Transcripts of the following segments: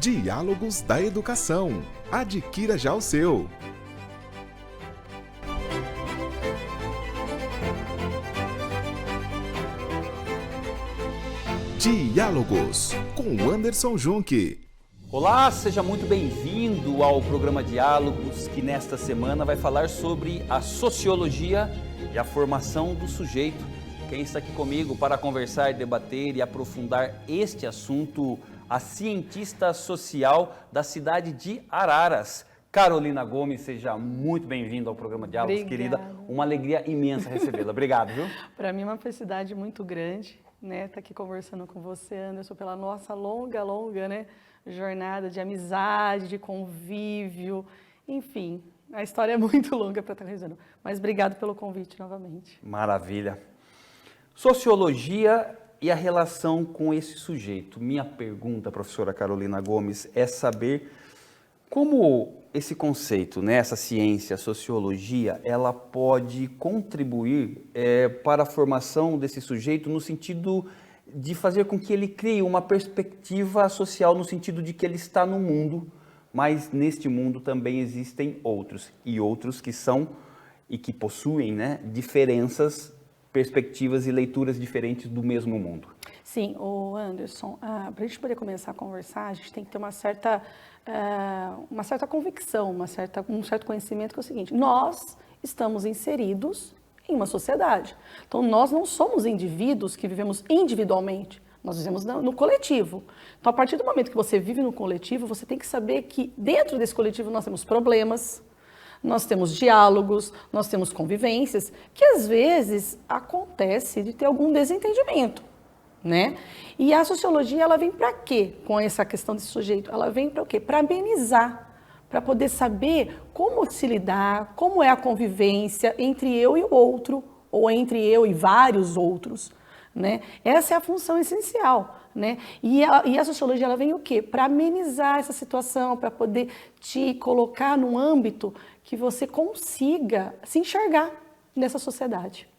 Diálogos da Educação. Adquira já o seu. Diálogos com Anderson Junque. Olá, seja muito bem-vindo ao programa Diálogos, que nesta semana vai falar sobre a sociologia e a formação do sujeito. Quem está aqui comigo para conversar, debater e aprofundar este assunto, a cientista social da cidade de Araras, Carolina Gomes. Seja muito bem-vinda ao programa Diálogos, querida. Uma alegria imensa recebê-la. Obrigado, viu? Para mim é uma felicidade muito grande, né, estar aqui conversando com você, Anderson, pela nossa longa, né, jornada de amizade, de convívio, enfim, a história é muito longa para estar realizando, mas obrigado pelo convite novamente. Maravilha. Sociologia e a relação com esse sujeito. Minha pergunta, professora Carolina Gomes, é saber como esse conceito, né, essa ciência, a sociologia, ela pode contribuir para a formação desse sujeito no sentido de fazer com que ele crie uma perspectiva social, no sentido de que ele está no mundo, mas neste mundo também existem outros, e outros que são e que possuem, né, diferenças, perspectivas e leituras diferentes do mesmo mundo. Sim, o Anderson, para a gente poder começar a conversar, a gente tem que ter uma certa convicção, um certo conhecimento, que é o seguinte: nós estamos inseridos em uma sociedade. Então, nós não somos indivíduos que vivemos individualmente, nós vivemos no coletivo. Então, a partir do momento que você vive no coletivo, você tem que saber que dentro desse coletivo nós temos problemas, nós temos diálogos, nós temos convivências, que às vezes acontece de ter algum desentendimento, né? E a sociologia, ela vem para quê com essa questão desse sujeito? Ela vem para o quê? Para amenizar, para poder saber como se lidar, como é a convivência entre eu e o outro, ou entre eu e vários outros, né? Essa é a função essencial, né? E a sociologia, ela vem o quê? Para amenizar essa situação, para poder te colocar num âmbito que você consiga se enxergar nessa sociedade.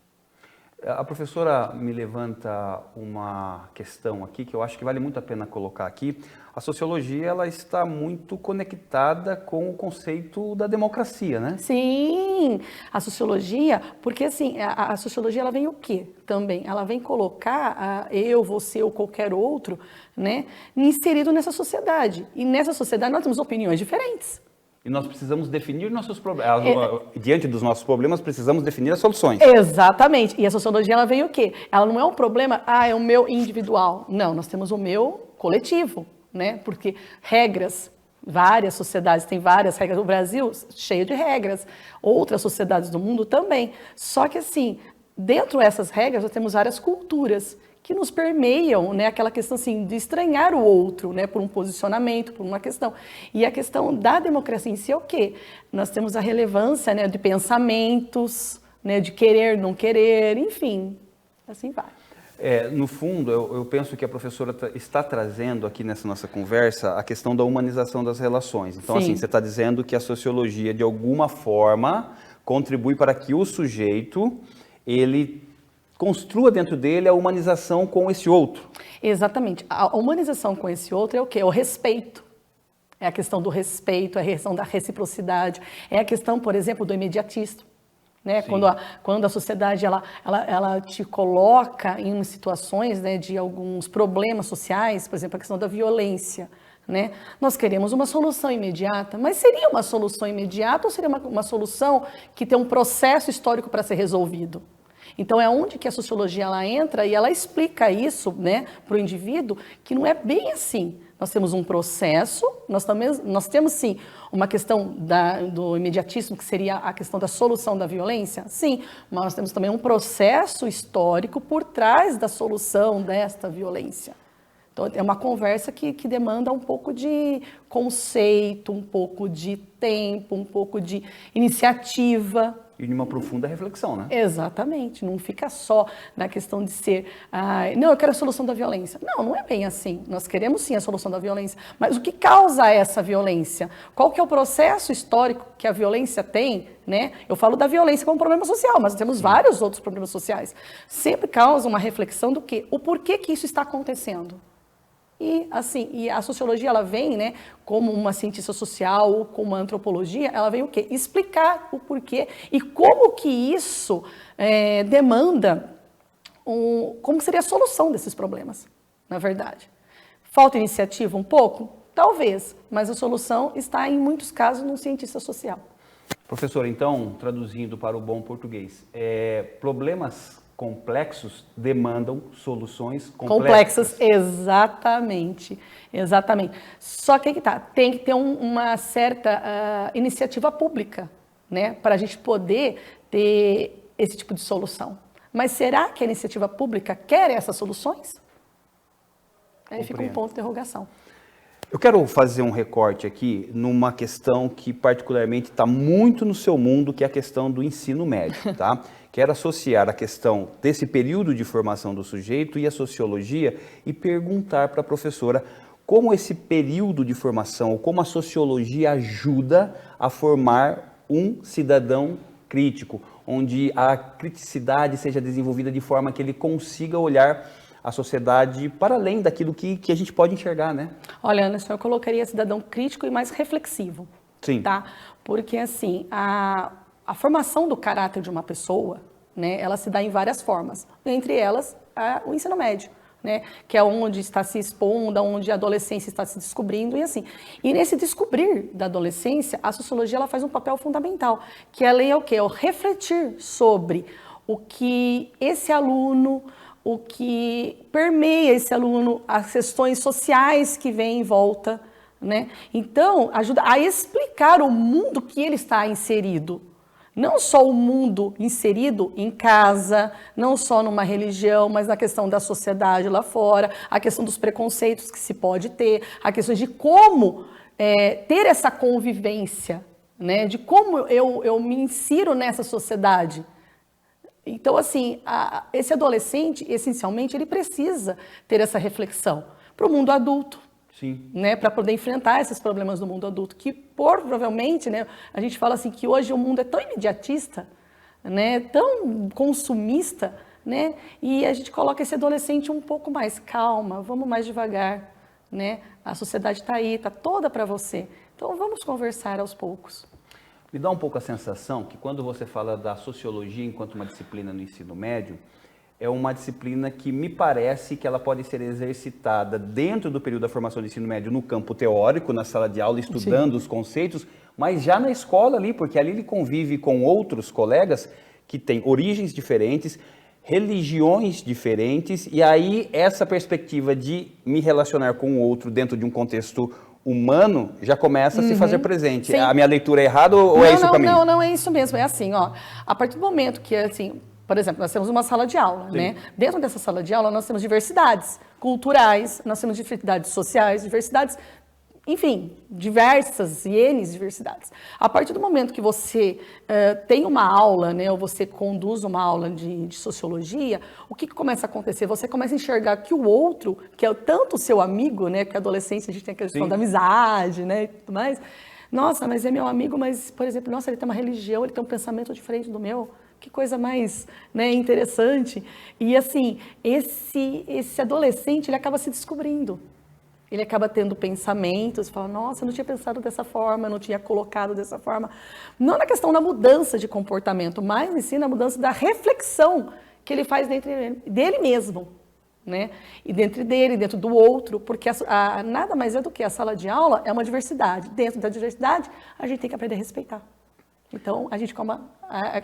A professora me levanta uma questão aqui que eu acho que vale muito a pena colocar aqui. A sociologia, ela está muito conectada com o conceito da democracia, né? Sim, a sociologia, porque assim, a sociologia, ela vem o quê também? Ela vem colocar eu, você ou qualquer outro, né, inserido nessa sociedade. E nessa sociedade nós temos opiniões diferentes. E nós precisamos definir nossos problemas. Diante dos nossos problemas, precisamos definir as soluções. Exatamente. E a sociologia, ela vem o quê? Ela não é um problema, é o meu individual. Não, nós temos o meu coletivo, né? Porque regras, várias sociedades têm várias regras. O Brasil, cheio de regras. Outras sociedades do mundo também. Só que assim, dentro dessas regras, nós temos várias culturas que nos permeiam, né, aquela questão assim, de estranhar o outro, né, por um posicionamento, por uma questão. E a questão da democracia em si é o quê? Nós temos a relevância, né, de pensamentos, né, de querer, não querer, enfim, assim vai. No fundo, eu penso que a professora está trazendo aqui nessa nossa conversa a questão da humanização das relações. Então, Sim. assim, você está dizendo que a sociologia, de alguma forma, contribui para que o sujeito, ele construa dentro dele a humanização com esse outro. Exatamente. A humanização com esse outro é o quê? É o respeito. É a questão do respeito, é a questão da reciprocidade, é a questão, por exemplo, do imediatismo. Né? Quando a sociedade ela te coloca em situações, né, de alguns problemas sociais, por exemplo, a questão da violência. Né? Nós queremos uma solução imediata, mas seria uma solução imediata ou seria uma solução que tem um processo histórico para ser resolvido? Então é onde que a sociologia ela entra e ela explica isso, né, para o indivíduo, que não é bem assim. Nós temos um processo, nós temos sim uma questão do imediatismo, que seria a questão da solução da violência, sim, mas nós temos também um processo histórico por trás da solução desta violência. Então é uma conversa que demanda um pouco de conceito, um pouco de tempo, um pouco de iniciativa. E de uma profunda reflexão, né? Exatamente, não fica só na questão de ser, não, eu quero a solução da violência. Não, não é bem assim. Nós queremos sim a solução da violência, mas o que causa essa violência? Qual que é o processo histórico que a violência tem, né? Eu falo da violência como problema social, mas temos vários outros problemas sociais. Sempre causa uma reflexão do que, o porquê que isso está acontecendo. E assim, e a sociologia ela vem, né, como uma cientista social, como uma antropologia, ela vem o quê? Explicar o porquê e como que isso demanda, como seria a solução desses problemas, na verdade. Falta iniciativa um pouco? Talvez, mas a solução está em muitos casos no cientista social. Professor, então, traduzindo para o bom português, problemas complexos demandam soluções complexas. Exatamente, exatamente. Só que tem que ter uma certa iniciativa pública, né, para a gente poder ter esse tipo de solução. Mas será que a iniciativa pública quer essas soluções? Aí fica um ponto de interrogação. Eu quero fazer um recorte aqui numa questão que particularmente está muito no seu mundo, que é a questão do ensino médio, tá? Quero associar a questão desse período de formação do sujeito e a sociologia e perguntar para a professora como esse período de formação, ou como a sociologia ajuda a formar um cidadão crítico, onde a criticidade seja desenvolvida de forma que ele consiga olhar a sociedade para além daquilo que a gente pode enxergar, né? Olha, Anderson, eu colocaria cidadão crítico e mais reflexivo. Sim. Tá? Porque, assim, a formação do caráter de uma pessoa, né, ela se dá em várias formas. Entre elas, o ensino médio, né, que é onde está se expondo, onde a adolescência está se descobrindo e assim. E nesse descobrir da adolescência, a sociologia ela faz um papel fundamental, que ela é o quê? É o refletir sobre o que esse aluno, o que permeia esse aluno, as questões sociais que vêm em volta, né? Então, ajuda a explicar o mundo que ele está inserido. Não só o mundo inserido em casa, não só numa religião, mas na questão da sociedade lá fora, a questão dos preconceitos que se pode ter, a questão de como ter essa convivência, né? De como eu me insiro nessa sociedade. Então, assim, esse adolescente, essencialmente, ele precisa ter essa reflexão para o mundo adulto. Sim. Né, para poder enfrentar esses problemas do mundo adulto, que provavelmente, né, a gente fala assim que hoje o mundo é tão imediatista, né, tão consumista, né, e a gente coloca esse adolescente um pouco mais calma, vamos mais devagar, né, a sociedade está aí, está toda para você, então vamos conversar aos poucos. Me dá um pouco a sensação que quando você fala da sociologia enquanto uma disciplina no ensino médio, é uma disciplina que me parece que ela pode ser exercitada dentro do período da formação do ensino médio no campo teórico, na sala de aula, estudando os conceitos, mas já na escola ali, porque ali ele convive com outros colegas que têm origens diferentes, religiões diferentes, e aí essa perspectiva de me relacionar com o outro dentro de um contexto humano já começa a se fazer presente. Sim. A minha leitura é errada ou é isso para mim? Não, é isso mesmo. É assim, ó. A partir do momento que, assim, por exemplo, nós temos uma sala de aula, né? Dentro dessa sala de aula nós temos diversidades culturais, nós temos diversidades sociais, diversidades, enfim, diversas e N diversidades. A partir do momento que você tem uma aula, né, ou você conduz uma aula de sociologia, o que começa a acontecer? Você começa a enxergar que o outro, que é tanto o seu amigo, né, porque a adolescência a gente tem a questão da amizade, né, e tudo mais. Nossa, mas é meu amigo, mas, por exemplo, nossa, ele tem uma religião, ele tem um pensamento diferente do meu. Que coisa mais, né, interessante. E assim, esse adolescente, ele acaba se descobrindo. Ele acaba tendo pensamentos, fala, nossa, eu não tinha pensado dessa forma, eu não tinha colocado dessa forma. Não na questão da mudança de comportamento, mas em si na mudança da reflexão que ele faz dentro dele mesmo, né? E dentro dele, dentro do outro, porque nada mais é do que a sala de aula é uma diversidade. Dentro da diversidade, a gente tem que aprender a respeitar. Então, a gente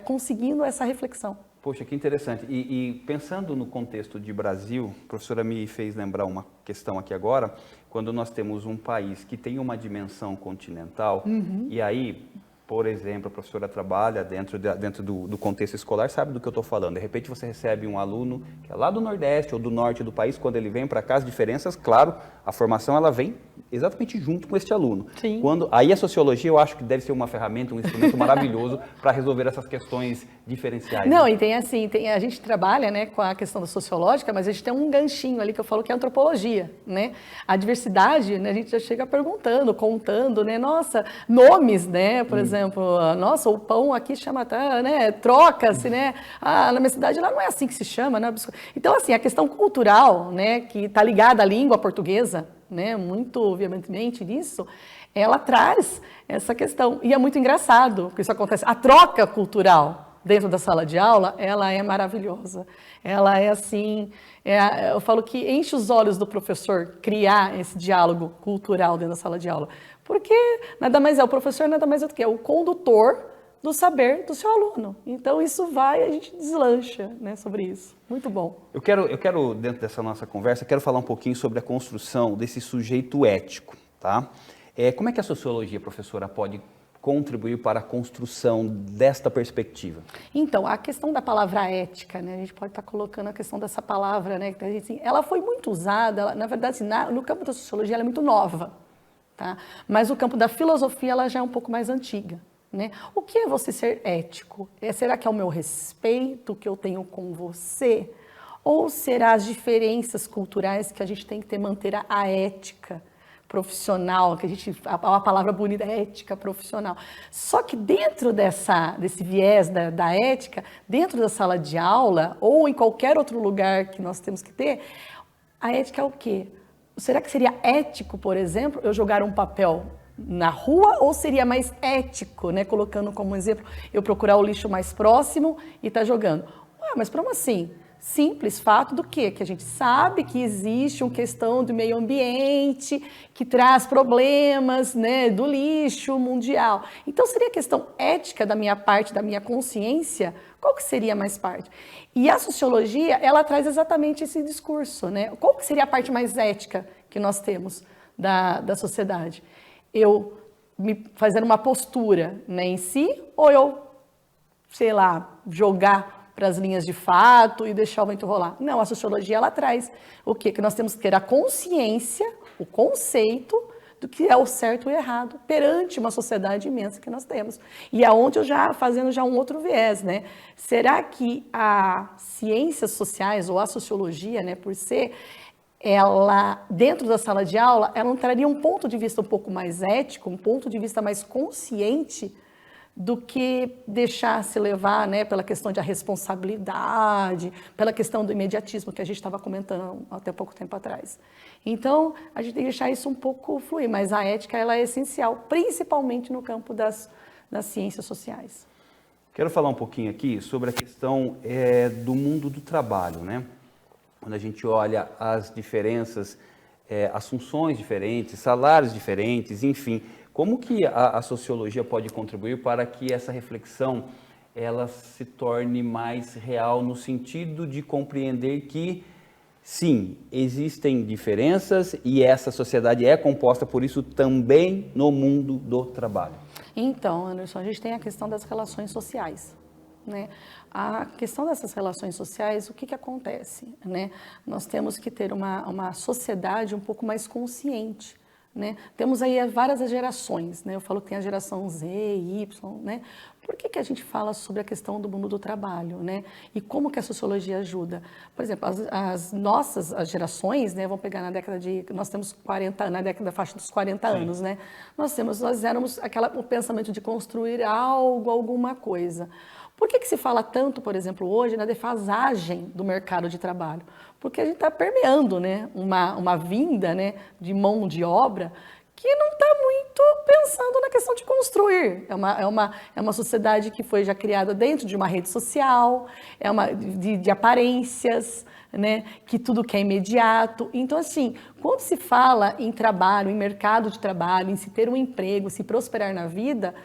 conseguindo essa reflexão. Poxa, que interessante. E pensando no contexto de Brasil, a professora me fez lembrar uma questão aqui agora, quando nós temos um país que tem uma dimensão continental, e aí, por exemplo, a professora trabalha dentro do contexto escolar, sabe do que eu estou falando. De repente você recebe um aluno que é lá do Nordeste ou do Norte do país, quando ele vem para cá, as diferenças, claro, a formação ela vem exatamente junto com este aluno. Sim. Aí a sociologia eu acho que deve ser uma ferramenta, um instrumento maravilhoso para resolver essas questões diferenciais. Não, né? e tem assim, a gente trabalha, né, com a questão da sociológica, mas a gente tem um ganchinho ali que eu falo que é a antropologia, né? A diversidade, né, a gente já chega perguntando, contando, né, nossa, nomes, né, por exemplo, nossa, o pão aqui chama, né, troca-se, né? Na minha cidade lá não é assim que se chama, né? Então, assim, a questão cultural, né, que está ligada à língua portuguesa, né, muito veementemente nisso, ela traz essa questão. E é muito engraçado que isso acontece. A troca cultural dentro da sala de aula, ela é maravilhosa. Ela é assim, eu falo que enche os olhos do professor criar esse diálogo cultural dentro da sala de aula. Porque nada mais é, o professor nada mais é do que é o condutor do saber do seu aluno. Então isso vai, a gente deslancha, né, sobre isso. Muito bom. Eu quero, dentro dessa nossa conversa, quero falar um pouquinho sobre a construção desse sujeito ético, tá? Como é que a sociologia, professora, pode contribuir para a construção desta perspectiva? Então, a questão da palavra ética, né, a gente pode estar colocando a questão dessa palavra, né, assim, ela foi muito usada, na verdade, no campo da sociologia ela é muito nova, tá? Mas no campo da filosofia ela já é um pouco mais antiga. Né? O que é você ser ético? Será que é o meu respeito que eu tenho com você? Ou será as diferenças culturais que a gente tem que manter a ética profissional, que a palavra bonita é ética profissional. Só que dentro desse viés da ética, dentro da sala de aula ou em qualquer outro lugar que nós temos que ter, a ética é o quê? Será que seria ético, por exemplo, eu jogar um papel na rua, ou seria mais ético, né, colocando como exemplo, eu procurar o lixo mais próximo e estar jogando? Ué, mas como assim? Simples fato do quê? Que a gente sabe que existe uma questão do meio ambiente que traz problemas, né, do lixo mundial. Então seria questão ética da minha parte, da minha consciência, qual que seria mais parte? E a sociologia, ela traz exatamente esse discurso, né? Qual que seria a parte mais ética que nós temos da sociedade? Eu me fazer uma postura, né, em si, ou eu, sei lá, jogar para as linhas de fato e deixar o vento rolar? Não, a sociologia ela traz o quê? Que nós temos que ter a consciência, o conceito do que é o certo e o errado perante uma sociedade imensa que nós temos. E aonde eu fazendo um outro viés, né? Será que as ciências sociais ou a sociologia, né, por ser ela, dentro da sala de aula, ela não traria um ponto de vista um pouco mais ético, um ponto de vista mais consciente do que deixar se levar, né, pela questão da responsabilidade, pela questão do imediatismo que a gente estava comentando até pouco tempo atrás. Então, a gente tem que deixar isso um pouco fluir, mas a ética ela é essencial, principalmente no campo das ciências sociais. Quero falar um pouquinho aqui sobre a questão do mundo do trabalho, né? Quando a gente olha as diferenças, as funções diferentes, salários diferentes, enfim, como que a sociologia pode contribuir para que essa reflexão ela se torne mais real no sentido de compreender que, sim, existem diferenças e essa sociedade é composta por isso também no mundo do trabalho? Então, Anderson, a gente tem a questão das relações sociais. Né? A questão dessas relações sociais, o que acontece? Né? Nós temos que ter uma sociedade um pouco mais consciente. Né? Temos aí várias gerações, né? Eu falo que tem a geração Z, Y, né? Por que a gente fala sobre a questão do mundo do trabalho, né? E como que a sociologia ajuda? Por exemplo, as nossas gerações, né? Vamos pegar na década nós temos 40, na década da faixa dos 40 anos, né? Nós éramos o pensamento de construir algo, alguma coisa. Por que se fala tanto, por exemplo, hoje na defasagem do mercado de trabalho? Porque a gente está permeando, né, uma vinda, né, de mão de obra que não está muito pensando na questão de construir. É uma sociedade que foi já criada dentro de uma rede social, de aparências, né, que tudo que é imediato. Então, assim, quando se fala em trabalho, em mercado de trabalho, em se ter um emprego, se prosperar na vida,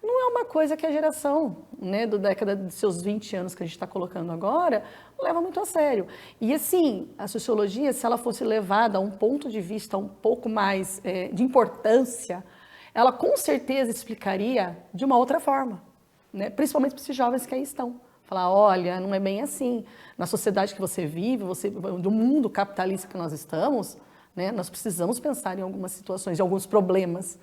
não é uma coisa que a geração, né, da década de seus 20 anos que a gente está colocando agora, leva muito a sério. E assim, a sociologia, se ela fosse levada a um ponto de vista um pouco mais de importância, ela com certeza explicaria de uma outra forma, né, principalmente para esses jovens que aí estão. Falar, olha, não é bem assim. Na sociedade que você vive, do mundo capitalista que nós estamos, né, nós precisamos pensar em algumas situações, em alguns problemas.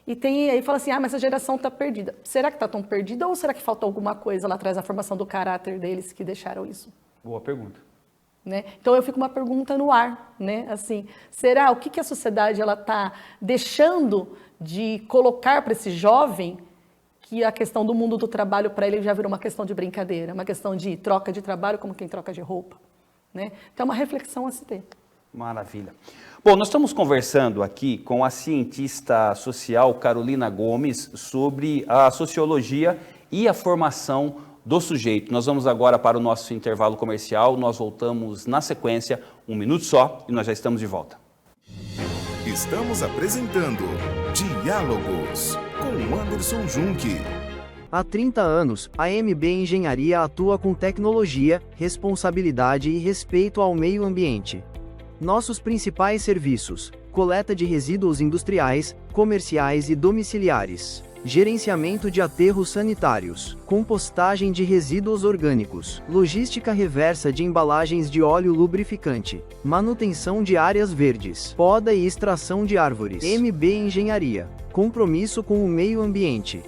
E aí fala assim, mas a geração está perdida. Será que está tão perdida ou será que falta alguma coisa lá atrás na formação do caráter deles que deixaram isso? Boa pergunta. Né? Então eu fico uma pergunta no ar, né? Assim, será o que a sociedade ela está deixando de colocar para esse jovem que a questão do mundo do trabalho para ele já virou uma questão de brincadeira, uma questão de troca de trabalho como quem troca de roupa, né? Então é uma reflexão a se ter. Maravilha. Bom, nós estamos conversando aqui com a cientista social Carolina Gomes sobre a sociologia e a formação do sujeito. Nós vamos agora para o nosso intervalo comercial, nós voltamos na sequência, 1 minuto só, e nós já estamos de volta. Estamos apresentando Diálogos com Anderson Junque. Há 30 anos, a MB Engenharia atua com tecnologia, responsabilidade e respeito ao meio ambiente. Nossos principais serviços: coleta de resíduos industriais, comerciais e domiciliares, gerenciamento de aterros sanitários, compostagem de resíduos orgânicos, logística reversa de embalagens de óleo lubrificante, manutenção de áreas verdes, poda e extração de árvores. MB Engenharia. Compromisso com o meio ambiente.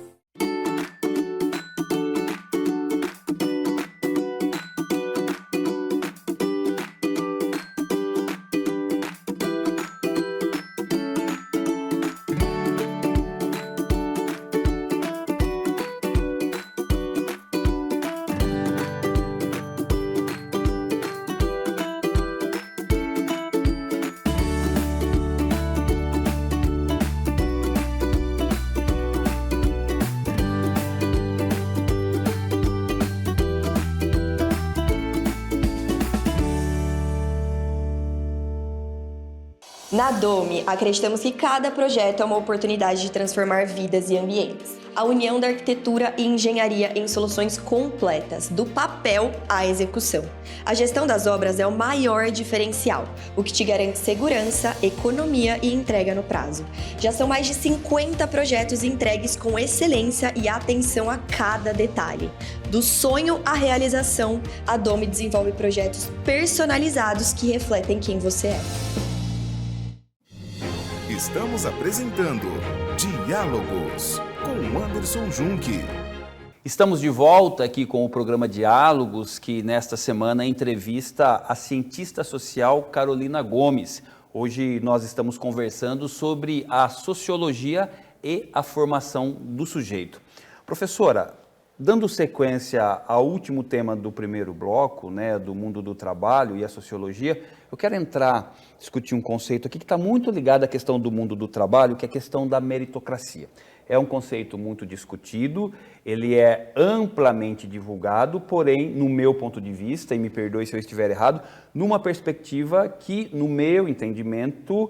Na Domi, acreditamos que cada projeto é uma oportunidade de transformar vidas e ambientes. A união da arquitetura e engenharia em soluções completas, do papel à execução. A gestão das obras é o maior diferencial, o que te garante segurança, economia e entrega no prazo. Já são mais de 50 projetos entregues com excelência e atenção a cada detalhe. Do sonho à realização, a Domi desenvolve projetos personalizados que refletem quem você é. Estamos apresentando Diálogos com Anderson Junque. Estamos de volta aqui com o programa Diálogos, que nesta semana entrevista a cientista social Carolina Gomes. Hoje nós estamos conversando sobre a sociologia e a formação do sujeito. Professora, dando sequência ao último tema do primeiro bloco, né, do mundo do trabalho e a sociologia, eu quero discutir um conceito aqui que está muito ligado à questão do mundo do trabalho, que é a questão da meritocracia. É um conceito muito discutido, ele é amplamente divulgado, porém, no meu ponto de vista, e me perdoe se eu estiver errado, numa perspectiva que, no meu entendimento,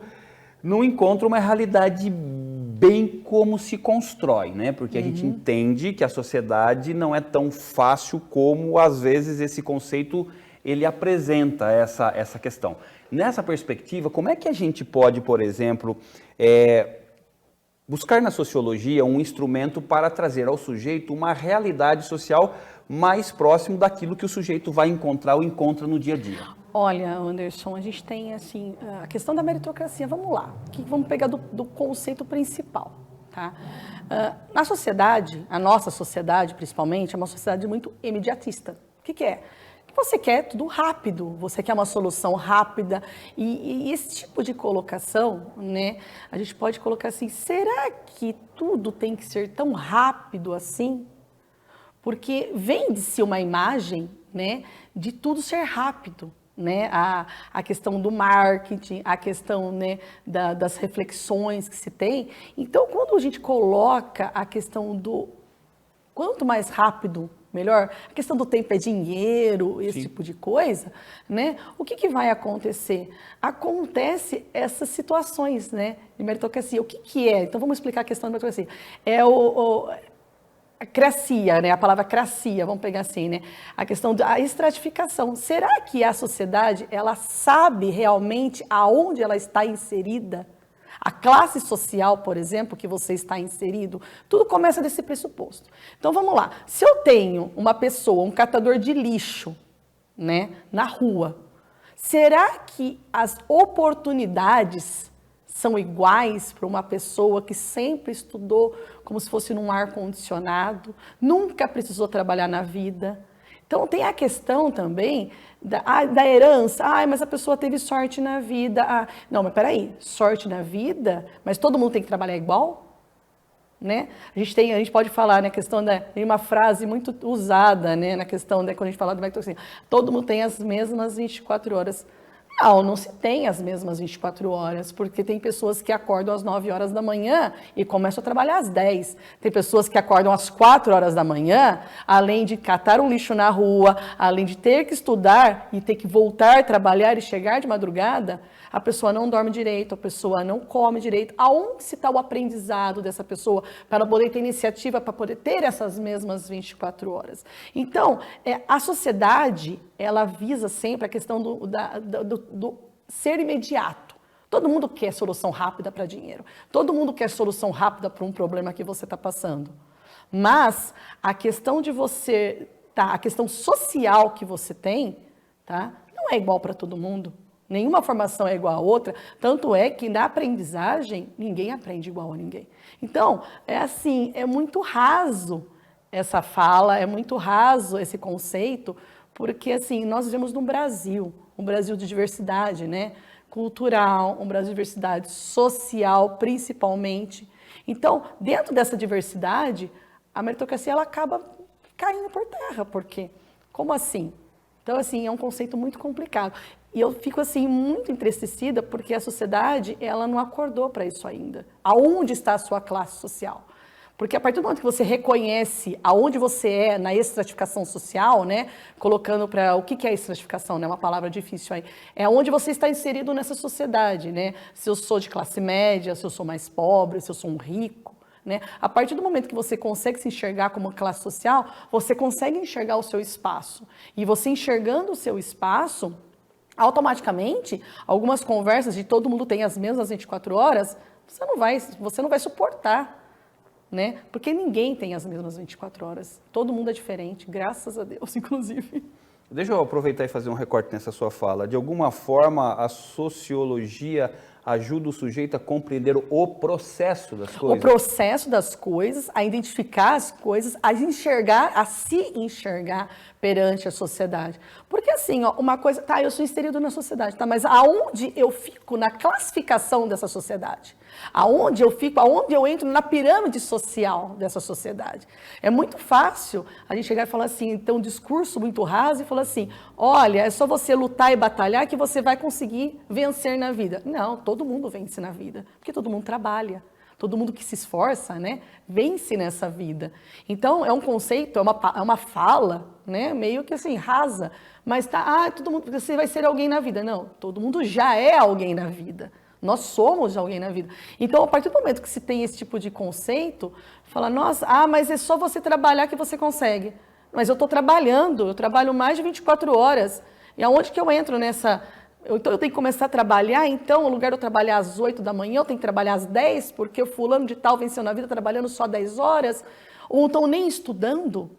não encontra uma realidade bem como se constrói, né? Porque a gente entende que a sociedade não é tão fácil como, às vezes, esse conceito ele apresenta essa questão. Nessa perspectiva, como é que a gente pode, por exemplo, buscar na sociologia um instrumento para trazer ao sujeito uma realidade social mais próximo daquilo que o sujeito vai encontrar ou encontra no dia a dia? Olha, Anderson, a gente tem assim, a questão da meritocracia, vamos lá, vamos pegar do conceito principal, tá? Na sociedade, a nossa sociedade principalmente, é uma sociedade muito imediatista. O que é? Você quer tudo rápido, você quer uma solução rápida e esse tipo de colocação, né, a gente pode colocar assim, será que tudo tem que ser tão rápido assim? Porque vende-se uma imagem, né, de tudo ser rápido, né, a questão do marketing, a questão, né, das reflexões que se tem. Então, quando a gente coloca a questão do quanto mais rápido, melhor, a questão do tempo é dinheiro, esse tipo de coisa, né? O que vai acontecer? Acontece essas situações, né, de meritocracia. O que é? Então vamos explicar a questão da meritocracia. É a cracia, né? A palavra cracia, vamos pegar assim, né? A questão da estratificação. Será que a sociedade, ela sabe realmente aonde ela está inserida? A classe social, por exemplo, que você está inserido, tudo começa desse pressuposto. Então, vamos lá. Se eu tenho uma pessoa, um catador de lixo, né, na rua, será que as oportunidades são iguais para uma pessoa que sempre estudou como se fosse num ar-condicionado, nunca precisou trabalhar na vida? Então, tem a questão também da herança. Mas a pessoa teve sorte na vida. Não, mas peraí, sorte na vida? Mas todo mundo tem que trabalhar igual? Né? A gente pode falar na questão tem uma frase muito usada, né, na questão quando a gente fala do meritocracia. Todo mundo tem as mesmas 24 horas Não se tem as mesmas 24 horas, porque tem pessoas que acordam às 9 horas da manhã e começam a trabalhar às 10. Tem pessoas que acordam às 4 horas da manhã, além de catar um lixo na rua, além de ter que estudar e ter que voltar a trabalhar e chegar de madrugada, a pessoa não dorme direito, a pessoa não come direito. Aonde se está o aprendizado dessa pessoa para poder ter iniciativa, para poder ter essas mesmas 24 horas? Então, a sociedade, ela visa sempre a questão do ser imediato. Todo mundo quer solução rápida para dinheiro. Todo mundo quer solução rápida para um problema que você está passando. Mas a questão de você, a questão social que você tem, não é igual para todo mundo. Nenhuma formação é igual a outra, tanto é que na aprendizagem ninguém aprende igual a ninguém. Então, é muito raso essa fala, é muito raso esse conceito, porque assim, nós vivemos num Brasil, um Brasil de diversidade, né? Cultural, um Brasil de diversidade social, principalmente. Então, dentro dessa diversidade, a meritocracia ela acaba caindo por terra, porque como assim? Então, assim, é um conceito muito complicado. E eu fico, assim, muito entristecida porque a sociedade, ela não acordou para isso ainda. Aonde está a sua classe social? Porque a partir do momento que você reconhece aonde você é na estratificação social, né, colocando para o que é estratificação, né, uma palavra difícil aí, é onde você está inserido nessa sociedade, né? Se eu sou de classe média, se eu sou mais pobre, se eu sou um rico, né? A partir do momento que você consegue se enxergar como uma classe social, você consegue enxergar o seu espaço. E você enxergando o seu espaço, automaticamente, algumas conversas de todo mundo tem as mesmas 24 horas, você não vai suportar, né? Porque ninguém tem as mesmas 24 horas. Todo mundo é diferente, graças a Deus, inclusive. Deixa eu aproveitar e fazer um recorte nessa sua fala. De alguma forma, a sociologia ajuda o sujeito a compreender o processo das coisas? O processo das coisas, a identificar as coisas, a se enxergar perante a sociedade. Porque assim, uma coisa, eu sou inserido na sociedade, mas aonde eu fico na classificação dessa sociedade? Aonde eu fico, aonde eu entro na pirâmide social dessa sociedade? É muito fácil a gente chegar e falar assim, ter um discurso muito raso e falar assim, olha, é só você lutar e batalhar que você vai conseguir vencer na vida. Não, todo mundo vence na vida, porque todo mundo trabalha. Todo mundo que se esforça, né, vence nessa vida. Então, é um conceito, é uma fala, né, meio que assim, rasa. Mas todo mundo, você vai ser alguém na vida. Não, todo mundo já é alguém na vida. Nós somos alguém na vida. Então, a partir do momento que se tem esse tipo de conceito, fala, nossa, mas é só você trabalhar que você consegue. Mas eu estou trabalhando, eu trabalho mais de 24 horas. E aonde que eu entro nessa... Então, eu tenho que começar a trabalhar, então, no lugar de eu trabalhar às 8 da manhã, eu tenho que trabalhar às 10, porque o fulano de tal venceu na vida trabalhando só 10 horas, ou então nem estudando.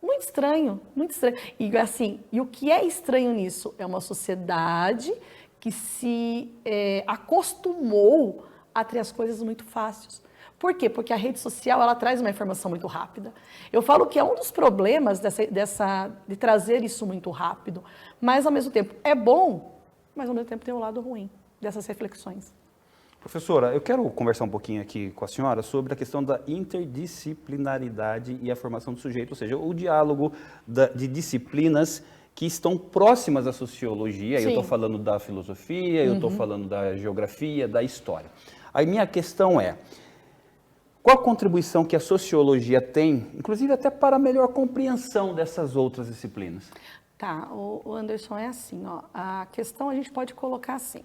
Muito estranho, muito estranho. E assim, e o que é estranho nisso? É uma sociedade que se acostumou a ter as coisas muito fáceis. Por quê? Porque a rede social, ela traz uma informação muito rápida. Eu falo que é um dos problemas de trazer isso muito rápido, mas ao mesmo tempo é bom, mas ao mesmo tempo tem um lado ruim dessas reflexões. Professora, eu quero conversar um pouquinho aqui com a senhora sobre a questão da interdisciplinaridade e a formação do sujeito, ou seja, o diálogo de disciplinas que estão próximas à sociologia. Sim. Eu estou falando da filosofia, eu estou falando da geografia, da história. A minha questão é, qual a contribuição que a sociologia tem, inclusive até para a melhor compreensão dessas outras disciplinas? O Anderson, é assim, a questão a gente pode colocar assim,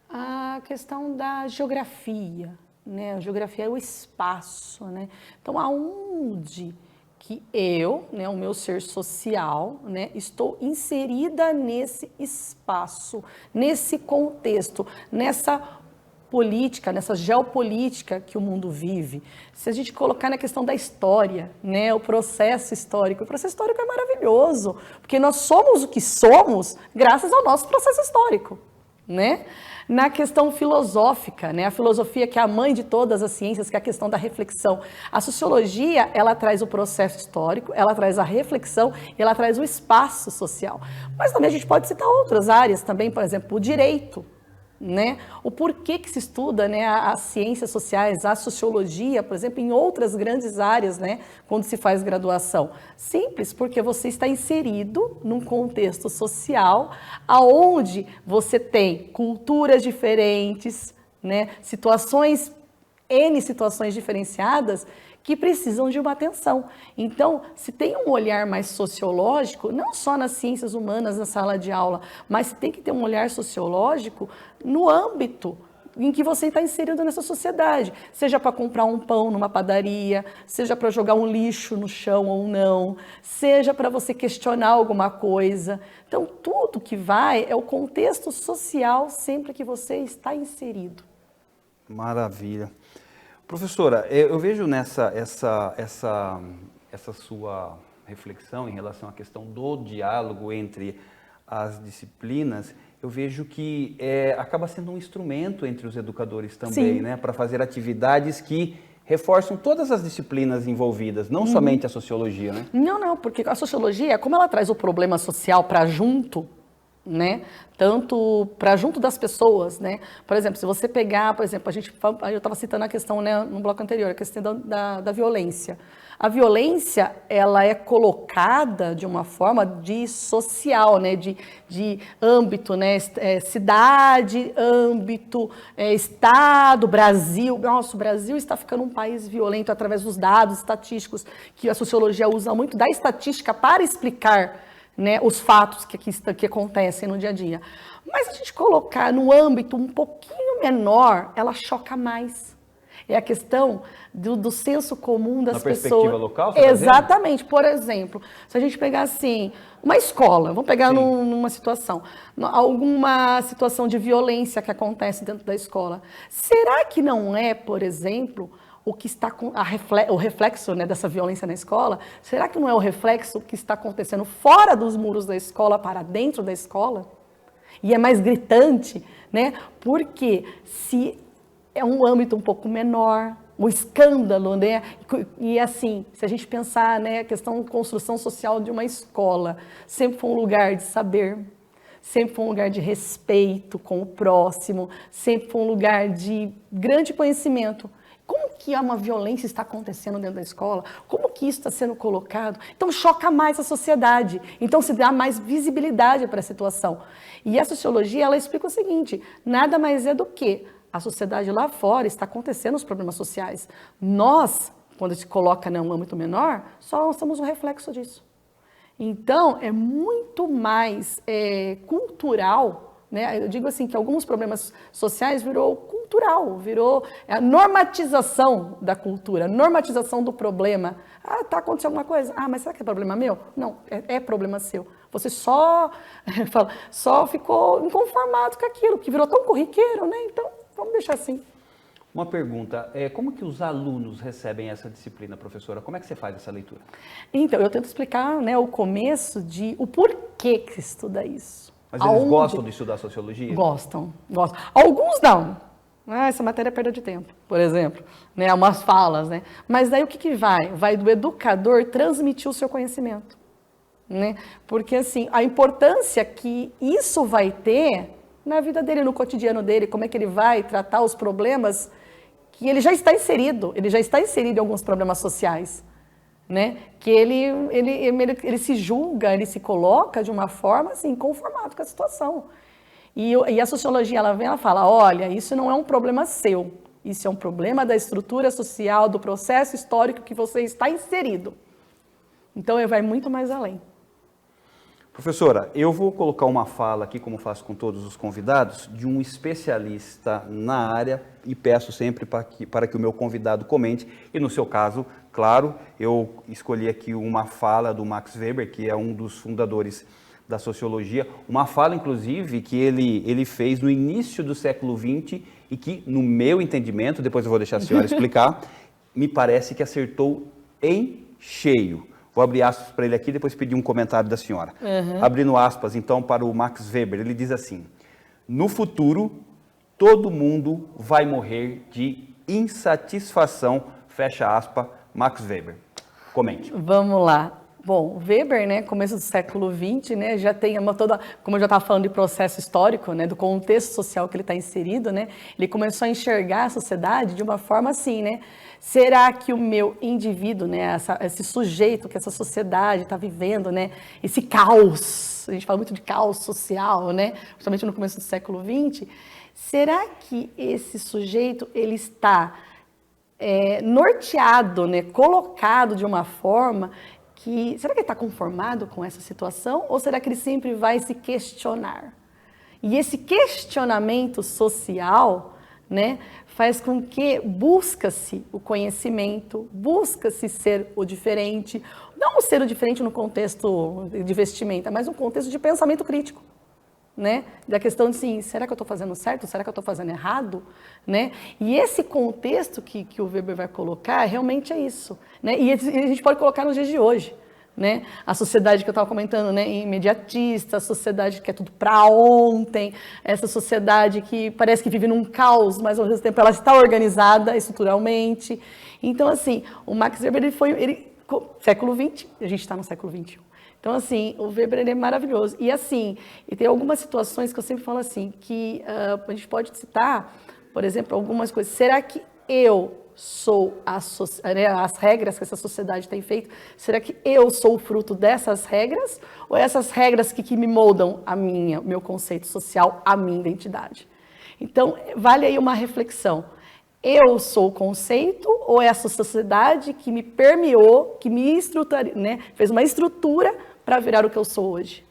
a questão da geografia, né? A geografia é o espaço, né? Então, aonde que eu, né, o meu ser social, né, estou inserida nesse espaço, nesse contexto, nessa política, nessa geopolítica que o mundo vive. Se a gente colocar na questão da história, né, o processo histórico é maravilhoso, porque nós somos o que somos graças ao nosso processo histórico, né? Na questão filosófica, né, a filosofia que é a mãe de todas as ciências, que é a questão da reflexão. A sociologia, ela traz o processo histórico, ela traz a reflexão e ela traz o espaço social. Mas também a gente pode citar outras áreas também, por exemplo, o direito, né? O porquê que se estuda, né, as ciências sociais, a sociologia, por exemplo, em outras grandes áreas, né, quando se faz graduação? Simples, porque você está inserido num contexto social aonde você tem culturas diferentes, né, N situações diferenciadas que precisam de uma atenção. Então, se tem um olhar mais sociológico, não só nas ciências humanas, na sala de aula, mas tem que ter um olhar sociológico no âmbito em que você está inserido nessa sociedade. Seja para comprar um pão numa padaria, seja para jogar um lixo no chão ou não, seja para você questionar alguma coisa. Então, tudo que vai é o contexto social sempre que você está inserido. Maravilha. Professora, eu vejo nessa essa sua reflexão em relação à questão do diálogo entre as disciplinas, eu vejo que acaba sendo um instrumento entre os educadores também, né, para fazer atividades que reforçam todas as disciplinas envolvidas, não somente a sociologia, né? Não, porque a sociologia, como ela traz o problema social para junto, né? Tanto para junto das pessoas, né? Por exemplo, se você pegar, por exemplo, eu estava citando a questão, né, no bloco anterior, a questão da violência. A violência, ela é colocada de uma forma de social, né? De âmbito, né? Cidade, âmbito, Estado, Brasil. Nossa, o Brasil está ficando um país violento através dos dados estatísticos que a sociologia usa muito da estatística para explicar, né, os fatos que acontecem no dia a dia. Mas a gente colocar no âmbito um pouquinho menor, ela choca mais. É a questão do senso comum das pessoas. Na perspectiva local, você está dizendo? Exatamente. Por exemplo, se a gente pegar assim, uma escola, vamos pegar numa situação, alguma situação de violência que acontece dentro da escola. Será que não é, por exemplo, o que está o reflexo, né, dessa violência na escola, será que não é o reflexo que está acontecendo fora dos muros da escola para dentro da escola? E é mais gritante, né? Porque se é um âmbito um pouco menor, o escândalo, né? E assim, se a gente pensar, né, a questão de construção social de uma escola, sempre foi um lugar de saber, sempre foi um lugar de respeito com o próximo, sempre foi um lugar de grande conhecimento. Como que uma violência está acontecendo dentro da escola? Como que isso está sendo colocado? Então choca mais a sociedade, então se dá mais visibilidade para a situação. E a sociologia, ela explica o seguinte, nada mais é do que a sociedade lá fora está acontecendo os problemas sociais. Nós, quando se coloca num âmbito menor, só somos um reflexo disso. Então, é muito mais cultural, né? Eu digo assim, que alguns problemas sociais virou cultural, virou a normatização da cultura, normatização do problema. Ah, tá acontecendo alguma coisa? Ah, mas será que é problema meu? Não, é problema seu. Você só ficou inconformado com aquilo, que virou tão corriqueiro, né? Então, vamos deixar assim. Uma pergunta, como que os alunos recebem essa disciplina, professora? Como é que você faz essa leitura? Então, eu tento explicar, né, o começo o porquê que se estuda isso. Mas eles gostam de estudar sociologia? Gostam. Alguns não. Essa matéria é perda de tempo, por exemplo. Né, umas falas, né? Mas daí o que vai? Vai do educador transmitir o seu conhecimento. Né? Porque, assim, a importância que isso vai ter na vida dele, no cotidiano dele, como é que ele vai tratar os problemas que ele já está inserido em alguns problemas sociais, né? Que ele se julga, ele se coloca de uma forma assim, inconformado com a situação. E a sociologia, ela fala, olha, isso não é um problema seu, isso é um problema da estrutura social, do processo histórico que você está inserido. Então, ele vai muito mais além. Professora, eu vou colocar uma fala aqui, como faço com todos os convidados, de um especialista na área e peço sempre para que o meu convidado comente. E no seu caso, claro, eu escolhi aqui uma fala do Max Weber, que é um dos fundadores da sociologia, uma fala, inclusive, que ele fez no início do século XX e que, no meu entendimento, depois eu vou deixar a senhora explicar, me parece que acertou em cheio. Vou abrir aspas para ele aqui e depois pedir um comentário da senhora. Abrindo aspas, então, para o Max Weber, ele diz assim, no futuro, todo mundo vai morrer de insatisfação, fecha aspas, Max Weber. Comente. Vamos lá. Bom, Weber, né, começo do século XX, né, já tem como eu já estava falando de processo histórico, né, do contexto social que ele está inserido, né, ele começou a enxergar a sociedade de uma forma assim, né, será que o meu indivíduo, né, esse sujeito que essa sociedade está vivendo, né, esse caos, a gente fala muito de caos social, né, principalmente no começo do século XX, será que esse sujeito ele está norteado, né, colocado de uma forma que, será que ele está conformado com essa situação ou será que ele sempre vai se questionar? E esse questionamento social, né, faz com que busca-se o conhecimento, busca-se ser o diferente, não ser o diferente no contexto de vestimenta, mas no contexto de pensamento crítico. Né? Da questão de, assim, será que eu estou fazendo certo? Será que eu estou fazendo errado? Né? E esse contexto que o Weber vai colocar, realmente é isso. Né? E a gente pode colocar nos dias de hoje. Né? A sociedade que eu estava comentando, né, imediatista, a sociedade que é tudo para ontem, essa sociedade que parece que vive num caos, mas ao mesmo tempo ela está organizada estruturalmente. Então, assim, o Max Weber, século XX, a gente está no século XXI. Então, assim, o Weber ele é maravilhoso. E, assim, e tem algumas situações que eu sempre falo assim, que a gente pode citar, por exemplo, algumas coisas. Será que eu sou as regras que essa sociedade tem feito? Será que eu sou o fruto dessas regras? Ou essas regras que me moldam o meu conceito social, a minha identidade? Então, vale aí uma reflexão. Eu sou o conceito ou é essa sociedade que me permeou, que me né, fez uma estrutura para virar o que eu sou hoje?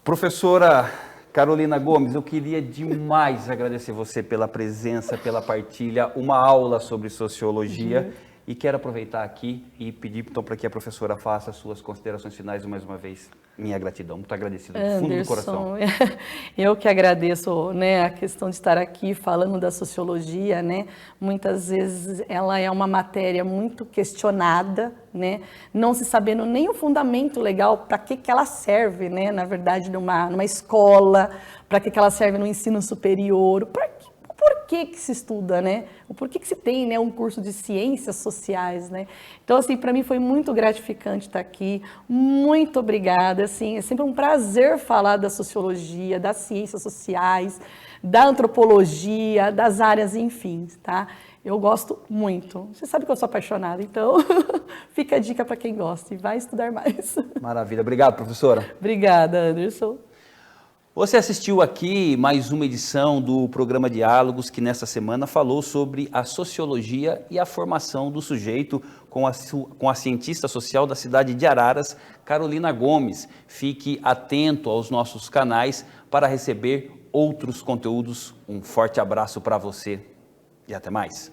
Professora Carolina Gomes, eu queria demais agradecer você pela presença, pela partilha, uma aula sobre sociologia. E quero aproveitar aqui e pedir então para que a professora faça as suas considerações finais mais uma vez. Minha gratidão, muito agradecido do fundo do coração. Eu que agradeço, né, a questão de estar aqui falando da sociologia, né? Muitas vezes ela é uma matéria muito questionada, né? Não se sabendo nem o fundamento legal para que ela serve, né? Na verdade, numa escola, para que ela serve no ensino superior, por que se estuda, né? O porquê que se tem, né, um curso de ciências sociais, né? Então, assim, para mim foi muito gratificante estar aqui. Muito obrigada, assim, é sempre um prazer falar da sociologia, das ciências sociais, da antropologia, das áreas, enfim, tá? Eu gosto muito. Você sabe que eu sou apaixonada, então fica a dica para quem gosta e vai estudar mais. Maravilha. Obrigado, professora. Obrigada, Anderson. Você assistiu aqui mais uma edição do programa Diálogos, que nessa semana falou sobre a sociologia e a formação do sujeito com a cientista social da cidade de Araras, Carolina Gomes. Fique atento aos nossos canais para receber outros conteúdos. Um forte abraço para você e até mais.